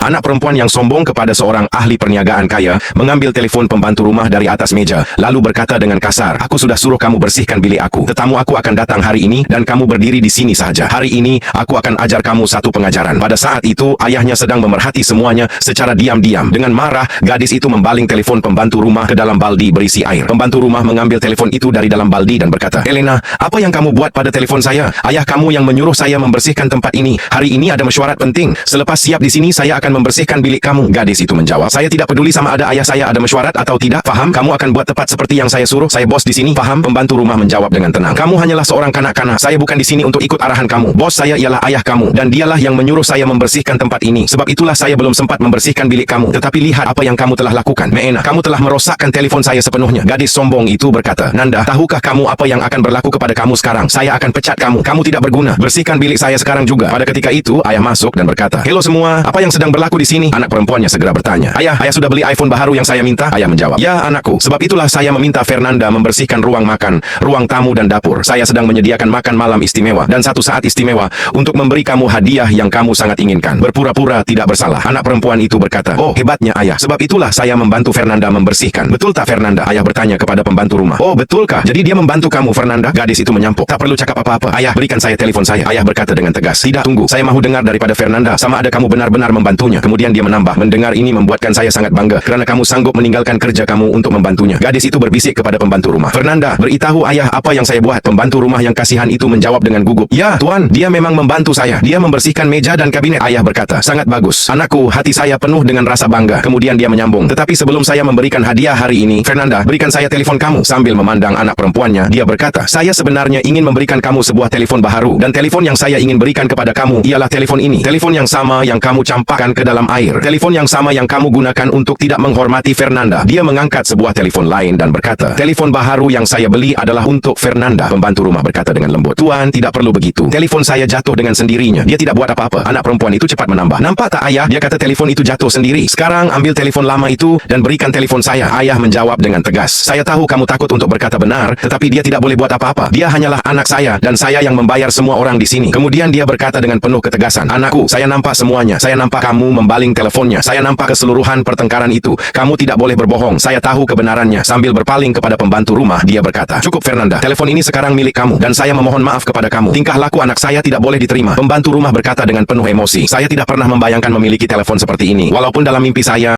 Anak perempuan yang sombong kepada seorang ahli perniagaan kaya mengambil telepon pembantu rumah dari atas meja, lalu berkata dengan kasar, "Aku sudah suruh kamu bersihkan bilik aku. Tetamu aku akan datang hari ini dan kamu berdiri di sini saja. Hari ini aku akan ajar kamu satu pengajaran." Pada saat itu, ayahnya sedang memerhati semuanya secara diam-diam. Dengan marah, gadis itu membaling telepon pembantu rumah ke dalam baldi berisi air. Pembantu rumah mengambil telepon itu dari dalam baldi dan berkata, "Elena, apa yang kamu buat pada telepon saya? Ayah kamu yang menyuruh saya membersihkan tempat ini. Hari ini ada mesyuarat penting. Selepas siap di sini, saya akan membersihkan bilik kamu." Gadis itu menjawab, "Saya tidak peduli sama ada ayah saya ada mesyuarat atau tidak. Faham? Kamu akan buat tepat seperti yang saya suruh. Saya bos di sini. Faham?" Pembantu rumah menjawab dengan tenang, "Kamu hanyalah seorang kanak-kanak. Saya bukan di sini untuk ikut arahan kamu. Bos saya ialah ayah kamu dan dialah yang menyuruh saya membersihkan tempat ini. Sebab itulah saya belum sempat membersihkan bilik kamu. Tetapi lihat apa yang kamu telah lakukan. Meena, kamu telah merosakkan telepon saya sepenuhnya." Gadis sombong itu berkata, "Nanda, tahukah kamu apa yang akan berlaku kepada kamu sekarang? Saya akan pecat kamu. Kamu tidak berguna. Bersihkan bilik saya sekarang juga." Pada ketika itu, ayah masuk dan berkata, "Halo semua, apa yang sedang berlaku di sini?" Anak perempuannya segera bertanya, "Ayah sudah beli iPhone baru yang saya minta?" Ayah menjawab, "Ya anakku, sebab itulah saya meminta Fernanda membersihkan ruang makan, ruang tamu dan dapur. Saya sedang menyediakan makan malam istimewa dan satu saat istimewa untuk memberi kamu hadiah yang kamu sangat inginkan." Berpura-pura tidak bersalah, anak perempuan itu berkata, "Oh hebatnya ayah, sebab itulah saya membantu Fernanda membersihkan." "Betul tak Fernanda?" ayah bertanya kepada pembantu rumah. "Oh betulkah? Jadi dia membantu kamu Fernanda?" Gadis itu menyampuk, "Tak perlu cakap apa-apa. Ayah, berikan saya telepon saya." Ayah berkata dengan tegas, "Tidak, tunggu. Saya mahu dengar daripada Fernanda sama ada kamu benar-benar membantunya." Kemudian dia menambah, "Mendengar ini membuatkan saya sangat bangga kerana kamu sanggup meninggalkan kerja kamu untuk membantunya." Gadis itu berbisik kepada pembantu rumah, "Fernanda, beritahu ayah apa yang saya buat." Pembantu rumah yang kasihan itu menjawab dengan gugup, "Ya tuan, dia memang membantu saya. Dia membersihkan meja dan kabinet." Ayah berkata, "Sangat bagus. Anakku, hati saya penuh dengan rasa bangga." Kemudian dia menyambung, "Tetapi sebelum saya memberikan hadiah hari ini, Fernanda, berikan saya telepon kamu." Sambil memandang anak perempuannya, dia berkata, "Saya sebenarnya ingin memberikan kamu sebuah telepon baharu dan telepon yang saya ingin berikan kepada kamu ialah telepon ini. Telepon yang sama yang kamu campakkan ke dalam air. Telepon yang sama yang kamu gunakan untuk tidak menghormati Fernanda." Dia mengangkat sebuah telepon lain dan berkata, "Telepon baharu yang saya beli adalah untuk Fernanda." Pembantu rumah berkata dengan lembut, "Tuan, tidak perlu begitu. Telepon saya jatuh dengan sendirinya. Dia tidak buat apa-apa." Anak perempuan itu cepat menambah, "Nampak tak ayah? Dia kata telepon itu jatuh sendiri. Sekarang ambil telepon lama itu dan berikan telepon saya." Ayah menjawab dengan tegas, "Saya tahu kamu takut untuk berkata benar, tetapi dia tidak boleh buat apa-apa. Dia hanyalah anak saya dan saya yang membayar semua orang di sini." Kemudian dia berkata dengan penuh ketegasan, "Anakku, saya nampak semuanya. Saya nampak kamu membaling teleponnya. Saya nampak keseluruhan pertengkaran itu. Kamu tidak boleh berbohong. Saya tahu kebenarannya." Sambil berpaling kepada pembantu rumah, dia berkata, "Cukup Fernanda, telepon ini sekarang milik kamu dan saya memohon maaf kepada kamu. Tingkah laku anak saya tidak boleh diterima." Pembantu rumah berkata dengan penuh emosi, "Saya tidak pernah membayangkan memiliki telepon seperti ini. Walaupun dalam mimpi saya